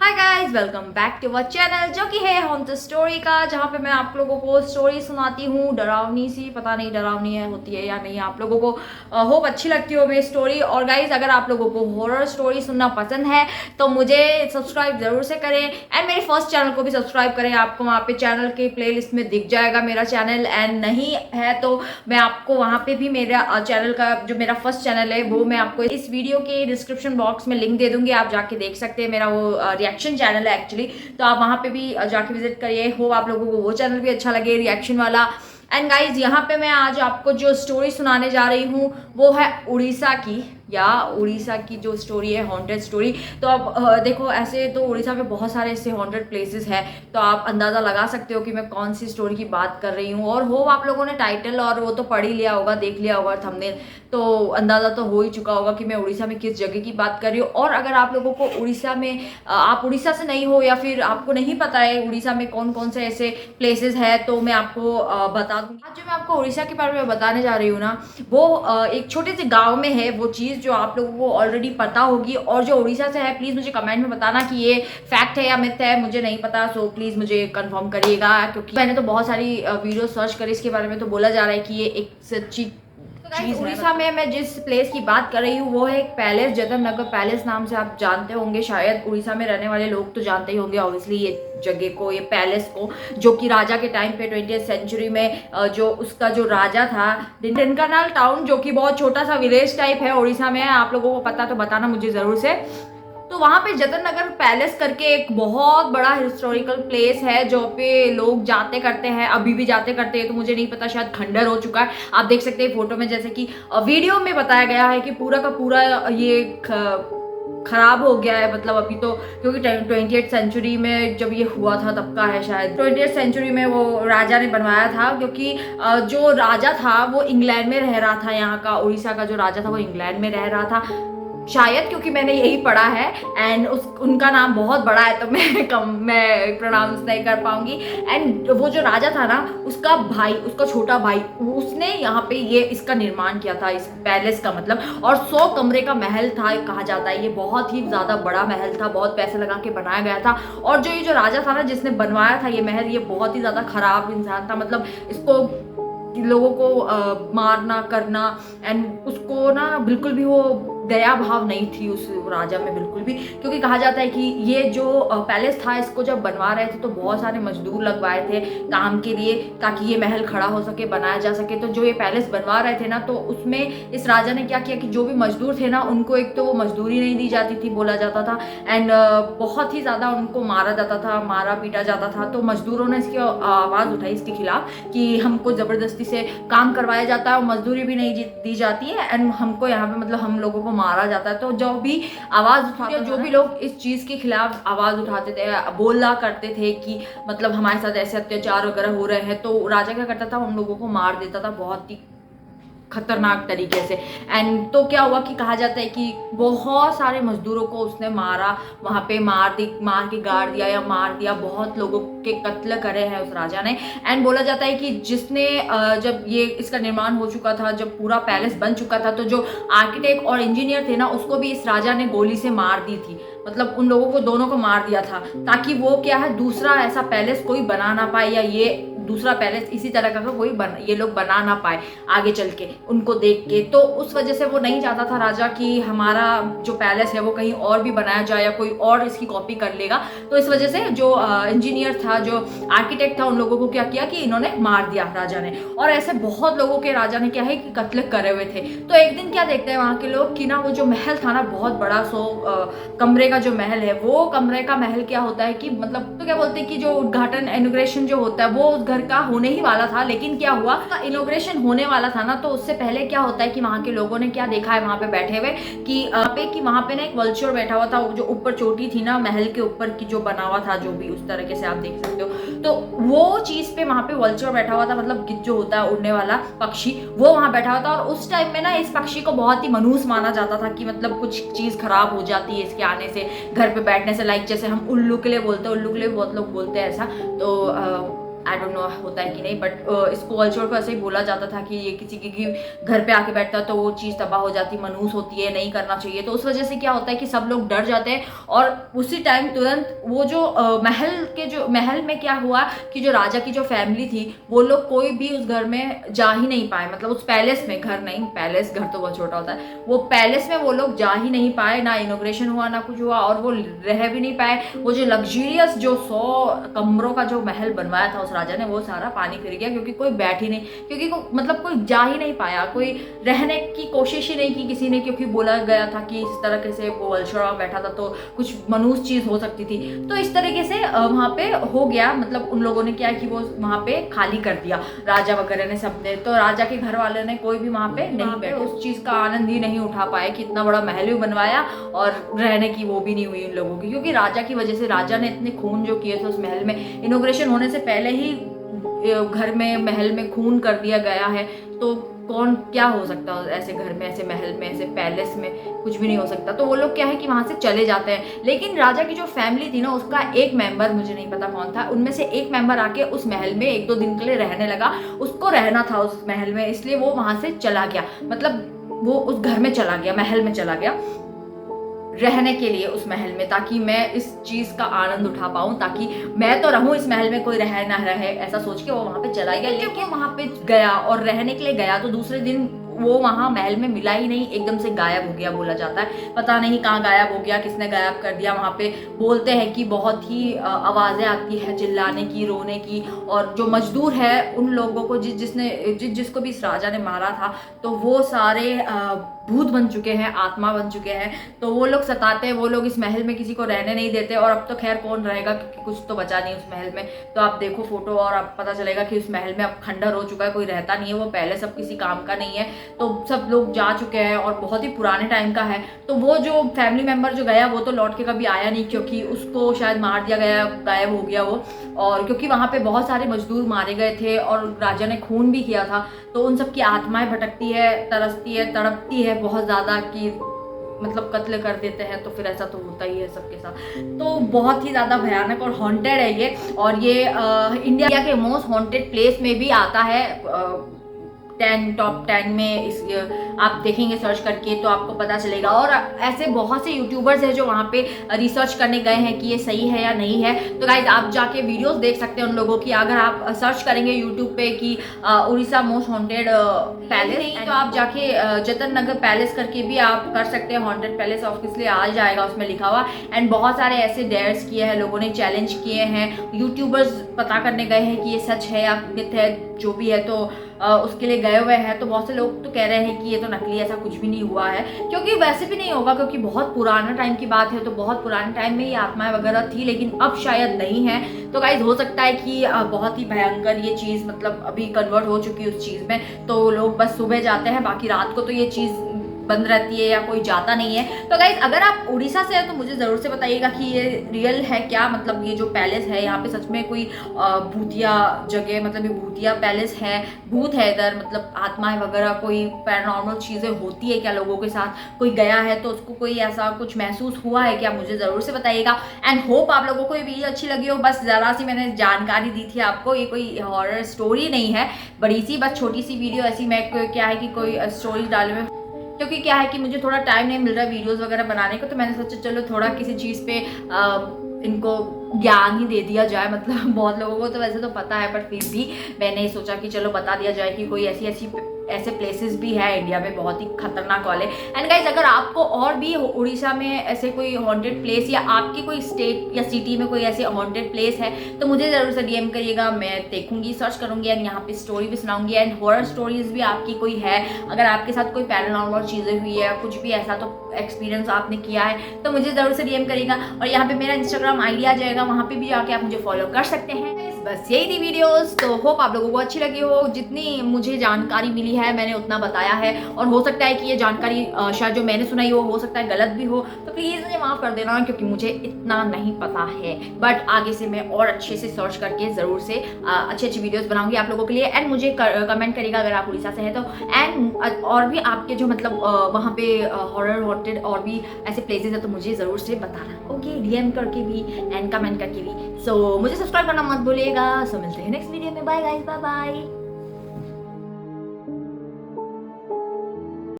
Hi guys, welcome back to our channel जो कि है होम द स्टोरी का, जहाँ पे मैं आप लोगों को स्टोरी सुनाती हूँ। डरावनी सी, पता नहीं डरावनी है होती है या नहीं, आप लोगों को होप अच्छी लगती हो मेरी स्टोरी। और गाइस, अगर आप लोगों को हॉरर स्टोरी सुनना पसंद है तो मुझे सब्सक्राइब जरूर से करें एंड मेरे फर्स्ट चैनल को भी सब्सक्राइब करें। आपको वहाँ पे चैनल के प्लेलिस्ट में दिख जाएगा मेरा चैनल, एंड नहीं है तो मैं आपको वहाँ पे भी मेरा चैनल का जो मेरा फर्स्ट चैनल है वो मैं आपको इस वीडियो के डिस्क्रिप्शन बॉक्स में लिंक दे दूंगी, आप जाके देख सकते हैं। मेरा वो रिएक्शन चैनल है एक्चुअली, तो आप वहाँ पे भी जाके विजिट करिए। हो आप लोगों को वो चैनल भी अच्छा लगे, रिएक्शन वाला। एंड गाइज, यहाँ पे मैं आज आपको जो स्टोरी सुनाने जा रही हूँ वो है उड़ीसा की, या उड़ीसा की जो स्टोरी है हॉन्टेड स्टोरी। तो अब देखो, ऐसे तो उड़ीसा में बहुत सारे ऐसे हॉन्टेड प्लेसेस हैं, तो आप अंदाज़ा लगा सकते हो कि मैं कौन सी स्टोरी की बात कर रही हूँ। और हो आप लोगों ने टाइटल और वो तो पढ़ ही लिया होगा, देख लिया होगा थंबनेल, तो अंदाज़ा तो हो ही चुका होगा कि मैं उड़ीसा में किस जगह की बात कर रही हूँ। और अगर आप लोगों को उड़ीसा में आप उड़ीसा से नहीं हो या फिर आपको नहीं पता है उड़ीसा में कौन कौन से ऐसे प्लेसेस है, तो मैं आपको बता दूँगी। आज जो मैं आपको उड़ीसा के बारे में बताने जा रही हूँ ना, वो एक छोटे से गाँव में है वो चीज़ जो आप लोगों को ऑलरेडी पता होगी। और जो उड़ीसा से है, प्लीज़ मुझे कमेंट में बताना कि ये फैक्ट है या मिथ है, मुझे नहीं पता। सो प्लीज़ मुझे कंफर्म करिएगा, क्योंकि मैंने तो बहुत सारी वीडियो सर्च करी इसके बारे में, तो बोला जा रहा है कि ये एक सच्ची चीज़। उड़ीसा में मैं जिस प्लेस की बात कर रही हूँ वो है एक पैलेस, जतन नगर पैलेस नाम से आप जानते होंगे शायद। उड़ीसा में रहने वाले लोग तो जानते ही होंगे ऑब्वियसली ये जगह को, ये पैलेस को, जो कि राजा के टाइम पे 20th सेंचुरी में जो उसका जो राजा था, ढेंकानाल टाउन, जो कि बहुत छोटा सा विलेज टाइप है उड़ीसा में, आप लोगों को पता तो बताना मुझे ज़रूर से। तो वहाँ पे जतन नगर पैलेस करके एक बहुत बड़ा हिस्टोरिकल प्लेस है जो पे लोग जाते करते हैं, अभी भी जाते करते हैं। तो मुझे नहीं पता, शायद खंडर हो चुका है, आप देख सकते हैं फोटो में, जैसे कि वीडियो में बताया गया है कि पूरा का पूरा ये खराब हो गया है। मतलब अभी तो, क्योंकि 20th सेंचुरी में जब ये हुआ था तब का है शायद, 20th सेंचुरी में वो राजा ने बनवाया था, क्योंकि जो राजा था वो इंग्लैंड में रह रहा था। यहाँ का उड़ीसा का जो राजा था वो इंग्लैंड में रह रहा था शायद, क्योंकि मैंने यही पढ़ा है। एंड उनका नाम बहुत बड़ा है तो मैं प्रोनाउंस नहीं कर पाऊंगी। एंड वो जो राजा था ना, उसका भाई, उसका छोटा भाई, उसने यहाँ पे ये इसका निर्माण किया था, इस पैलेस का मतलब। और 100 कमरे का महल था कहा जाता है, ये बहुत ही ज़्यादा बड़ा महल था, बहुत पैसे लगा के बनाया गया था। और जो ये जो राजा था ना जिसने बनवाया था ये महल, ये बहुत ही ज़्यादा खराब इंसान था। मतलब इसको लोगों को मारना करना, एंड उसको ना बिल्कुल भी वो दया भाव नहीं थी उस राजा में बिल्कुल भी। क्योंकि कहा जाता है कि ये जो पैलेस था, इसको जब बनवा रहे थे तो बहुत सारे मजदूर लगवाए थे काम के लिए, ताकि ये महल खड़ा हो सके, बनाया जा सके। तो जो ये पैलेस बनवा रहे थे ना, तो उसमें इस राजा ने क्या किया कि जो भी मजदूर थे ना, उनको एक तो वो मजदूरी नहीं दी जाती थी बोला जाता था, एंड बहुत ही ज़्यादा उनको मारा जाता था, मारा पीटा जाता था। तो मजदूरों ने इसकी आवाज़ उठाई इसके खिलाफ कि हमको ज़बरदस्ती से काम करवाया जाता है और मजदूरी भी नहीं दी जाती है, एंड हमको यहाँ पे मतलब हम लोगों को मारा जाता है। तो जो भी आवाज़ उठाते, जो भी लोग इस चीज़ के खिलाफ आवाज़ उठाते थे, बोला करते थे कि मतलब हमारे साथ ऐसे अत्याचार वगैरह हो रहे हैं, तो राजा क्या करता था, उन लोगों को मार देता था बहुत ही खतरनाक तरीके से। एंड तो क्या हुआ कि कहा जाता है कि बहुत सारे मजदूरों को उसने मारा, वहाँ पे मार के गाड़ दिया या मार दिया, बहुत लोगों के कत्ल करे हैं उस राजा ने। एंड बोला जाता है कि जिसने जब ये इसका निर्माण हो चुका था, जब पूरा पैलेस बन चुका था, तो जो आर्किटेक्ट और इंजीनियर थे ना, उसको भी इस राजा ने गोली से मार दी थी। मतलब उन लोगों को दोनों को मार दिया था, ताकि वो क्या है, दूसरा ऐसा पैलेस कोई बना ना पाए, या ये दूसरा पैलेस इसी तरह का कोई ये लोग बना ना पाए आगे चल के उनको देख के। तो उस वजह से वो नहीं चाहता था राजा कि हमारा जो पैलेस है वो कहीं और भी बनाया जाए या कोई और इसकी कॉपी कर लेगा। तो इस वजह से जो इंजीनियर था, जो आर्किटेक्ट था, उन लोगों को क्या किया कि इन्होंने मार दिया राजा ने। और ऐसे बहुत लोगों के राजा ने क्या है कि कत्ल करे हुए थे। तो एक दिन क्या देखते हैं वहाँ के लोग कि ना, वो जो महल था ना, बहुत बड़ा 100 कमरे का जो महल है, वो कमरे का महल क्या होता है कि मतलब, तो क्या बोलते हैं कि जो उद्घाटन इनॉग्रेशन जो होता है वो उस घर का होने ही वाला था। लेकिन क्या हुआ, उसका इनॉग्रेशन होने वाला था ना, तो उससे पहले क्या होता है कि वहाँ के लोगों ने क्या देखा है वहाँ पे बैठे हुए कि वहाँ पे ना एक वल्चर बैठा हुआ था, जो ऊपर चोटी थी ना महल के ऊपर की, जो बना हुआ था, जो भी उस तरीके से आप देख सकते हो। तो वो चीज पे वहाँ पे वल्चर बैठा हुआ था, मतलब गिद्ध जो होता है उड़ने वाला पक्षी, वो वहाँ बैठा हुआ था। और उस टाइम में ना इस पक्षी को बहुत ही मनहूस माना जाता था कि मतलब कुछ चीज खराब हो जाती है इसके आने से, घर पे बैठने से। लाइक जैसे हम उल्लू के लिए बोलते हैं, उल्लू के लिए बहुत लोग बोलते हैं ऐसा। तो आई डोंट नो होता है कि नहीं, बट इसको वल्चर को ऐसे ही बोला जाता था कि ये किसी के घर पे आके बैठता है तो वो चीज़ तबाह हो जाती, मनहूस होती है, नहीं करना चाहिए। तो उस वजह से क्या होता है कि सब लोग डर जाते हैं और उसी टाइम तुरंत वो जो महल में क्या हुआ कि जो राजा की जो फैमिली थी वो लोग कोई भी उस घर में जा ही नहीं पाए, मतलब उस पैलेस में, घर नहीं, पैलेस घर तो बहुत छोटा होता है, वो पैलेस में वो लोग जा ही नहीं पाए, ना इनॉग्रेशन हुआ ना कुछ हुआ, और वो रह भी नहीं पाए। वो जो लग्जरियस जो 100 कमरों का जो महल बनवाया था उस राजा ने, वो सारा पानी फिर गया, क्योंकि कोई बैठ ही नहीं, क्योंकि मतलब कोई जा ही नहीं पाया, कोई रहने की कोशिश ही नहीं की किसी ने, क्योंकि बोला गया था कि इस तरह से वो वल्चर बैठा था तो कुछ मनुष्य चीज हो सकती थी। तो इस तरीके से वहां पे हो गया, मतलब उन लोगों ने क्या कि वो वहां पे खाली कर दिया, राजा वगैरह ने, सबने। तो राजा के घर वालों ने कोई भी वहां पे नहीं बैठे, उस चीज का आनंद ही नहीं उठा पाए कि इतना बड़ा महल भी बनवाया और रहने की वो भी नहीं हुई उन लोगों की, क्योंकि राजा की वजह से, राजा ने इतने खून जो किए थे उस महल में, इनॉग्रेशन होने से पहले ही घर में, महल में खून कर दिया गया है। तो कौन, क्या हो सकता है ऐसे घर में, ऐसे महल में, ऐसे पैलेस में, कुछ भी नहीं हो सकता। तो वो लोग क्या है कि वहां से चले जाते हैं। लेकिन राजा की जो फैमिली थी ना, उसका एक मेंबर, मुझे नहीं पता कौन था, उनमें से एक मेंबर आके उस महल में 1-2 दिन के लिए रहने लगा। उसको रहना था उस महल में, इसलिए वो वहां से चला गया, मतलब वो उस घर में चला गया, महल में चला गया रहने के लिए उस महल में, ताकि मैं इस चीज का आनंद उठा पाऊं, ताकि मैं तो रहूं इस महल में, कोई रहे ना रहे, ऐसा सोच के वो वहां पे चला गया। लेकिन वहां पे गया और रहने के लिए गया तो दूसरे दिन वो वहां महल में मिला ही नहीं, एकदम से गायब हो गया बोला जाता है। पता नहीं कहाँ गायब हो गया, किसने गायब कर दिया। वहां पे बोलते हैं कि बहुत ही आवाजें आती है चिल्लाने की, रोने की, और जो मजदूर है उन लोगों को जिसको भी इस राजा ने मारा था, तो वो सारे भूत बन चुके हैं, आत्मा बन चुके हैं। तो वो लोग सताते हैं, वो लोग इस महल में किसी को रहने नहीं देते। और अब तो खैर कौन रहेगा, क्योंकि कुछ तो बचा नहीं उस महल में। तो आप देखो फोटो और आप पता चलेगा कि उस महल में अब खंडर हो चुका है, कोई रहता नहीं है, वो पैलेस अब किसी काम का नहीं है। तो सब लोग जा चुके हैं और बहुत ही पुराने टाइम का है। तो वो जो फैमिली मेंबर जो गया वो तो लौट के कभी आया नहीं, क्योंकि उसको शायद मार दिया गया, गायब हो गया वो। और क्योंकि वहां पे बहुत सारे मजदूर मारे गए थे और राजा ने खून भी किया था, तो उन सब की आत्माएं भटकती है, तरसती है, तड़पती है बहुत ज्यादा, कि मतलब कत्ल कर देते हैं। तो फिर ऐसा तो होता ही है सबके साथ। तो बहुत ही ज्यादा भयानक और हॉन्टेड है ये। और ये इंडिया के मोस्ट हॉन्टेड प्लेस में भी आता है, टॉप 10 में। आप देखेंगे सर्च करके तो आपको पता चलेगा। और ऐसे बहुत से यूट्यूबर्स हैं जो वहाँ पे रिसर्च करने गए हैं कि ये सही है या नहीं है। तो गाइज आप जाके वीडियोस देख सकते हैं उन लोगों की। अगर आप सर्च करेंगे यूट्यूब पे कि उड़ीसा मोस्ट हॉन्टेड पैलेस, तो आप जाके जतन नगर पैलेस करके भी आप कर सकते हैं। हॉन्टेड पैलेस ऑफिसली आ जाएगा उसमें लिखा हुआ। एंड बहुत सारे ऐसे डेयर्स किए हैं लोगों ने, चैलेंज किए हैं, यूट्यूबर्स पता करने गए हैं कि ये सच है या मिथ है, जो भी है। तो उसके लिए गए हुए हैं। तो बहुत से लोग तो कह रहे हैं कि ये तो नकली, ऐसा कुछ भी नहीं हुआ है, क्योंकि वैसे भी नहीं होगा, क्योंकि बहुत पुराना टाइम की बात है। तो बहुत पुराने टाइम में ये आत्माएं वगैरह थी, लेकिन अब शायद नहीं है। तो गाइज हो सकता है कि बहुत ही भयंकर ये चीज़ मतलब अभी कन्वर्ट हो चुकी है उस चीज़ में। तो लोग बस सुबह जाते हैं, बाकी रात को तो ये चीज़ बंद रहती है या कोई जाता नहीं है। तो गाइज अगर आप उड़ीसा से हैं तो मुझे ज़रूर से बताइएगा कि ये रियल है क्या, मतलब ये जो पैलेस है यहाँ पे सच में कोई भूतिया जगह, मतलब ये भूतिया पैलेस है, भूत है इधर, मतलब आत्माएं वगैरह, कोई पैरानॉर्मल चीज़ें होती है क्या लोगों के साथ, कोई गया है तो उसको कोई ऐसा कुछ महसूस हुआ है क्या, मुझे ज़रूर से बताइएगा। एंड होप आप लोगों को ये वीडियो अच्छी लगी हो। बस ज़रा सी मैंने जानकारी दी थी आपको, ये कोई हॉरर स्टोरी नहीं है, बड़ी सी बस छोटी सी वीडियो ऐसी। मैं क्या है कि कोई स्टोरी डालने में, क्योंकि क्या है कि मुझे थोड़ा टाइम नहीं मिल रहा है वीडियोस वगैरह बनाने को, तो मैंने सोचा चलो थोड़ा किसी चीज़ पे इनको ज्ञान ही दे दिया जाए। मतलब बहुत लोगों को तो वैसे तो पता है, बट फिर भी मैंने सोचा कि चलो बता दिया जाए कि कोई ऐसे प्लेसेस भी है इंडिया में बहुत ही खतरनाक वाले। एंड गाइज अगर आपको और भी उड़ीसा में ऐसे कोई हॉन्टेड प्लेस या आपकी कोई स्टेट या सिटी में कोई ऐसे हॉन्टेड प्लेस है तो मुझे ज़रूर से डीएम करिएगा, मैं देखूंगी, सर्च करूंगी एंड यहाँ पे स्टोरी भी सुनाऊंगी। एंड हॉरर स्टोरीज भी आपकी कोई है, अगर आपके साथ कोई पैरानॉर्मल चीज़ें हुई है, कुछ भी ऐसा तो एक्सपीरियंस आपने किया है तो मुझे ज़रूर से डीएम करिएगा। और यहाँ पे मेरा इंस्टाग्राम आईडी आ जाएगा, वहाँ पे भी जाके आप मुझे फॉलो कर सकते हैं। बस यही थी वीडियोस। तो होप आप लोगों को अच्छी लगी हो। जितनी मुझे जानकारी मिली है मैंने उतना बताया है, और हो सकता है कि ये जानकारी शायद जो मैंने सुनाई हो सकता है गलत भी हो, तो प्लीज़ मुझे माफ़ कर देना, क्योंकि मुझे इतना नहीं पता है। बट आगे से मैं और अच्छे से सर्च करके ज़रूर से अच्छी वीडियोस बनाऊंगी आप लोगों के लिए। एंड मुझे कमेंट करिएगा अगर आप उड़ीसा से हैं तो। एंड और भी आपके जो मतलब वहाँ पे हॉरर हॉन्टेड और भी ऐसे प्लेसेस है तो मुझे ज़रूर से बताना, ओके, डीएम करके भी एंड कमेंट करके भी। सो मुझे सब्सक्राइब करना मत भूलिएगा। रहेगा। सो मिलते हैं नेक्स्ट वीडियो में। Bye guys, bye bye.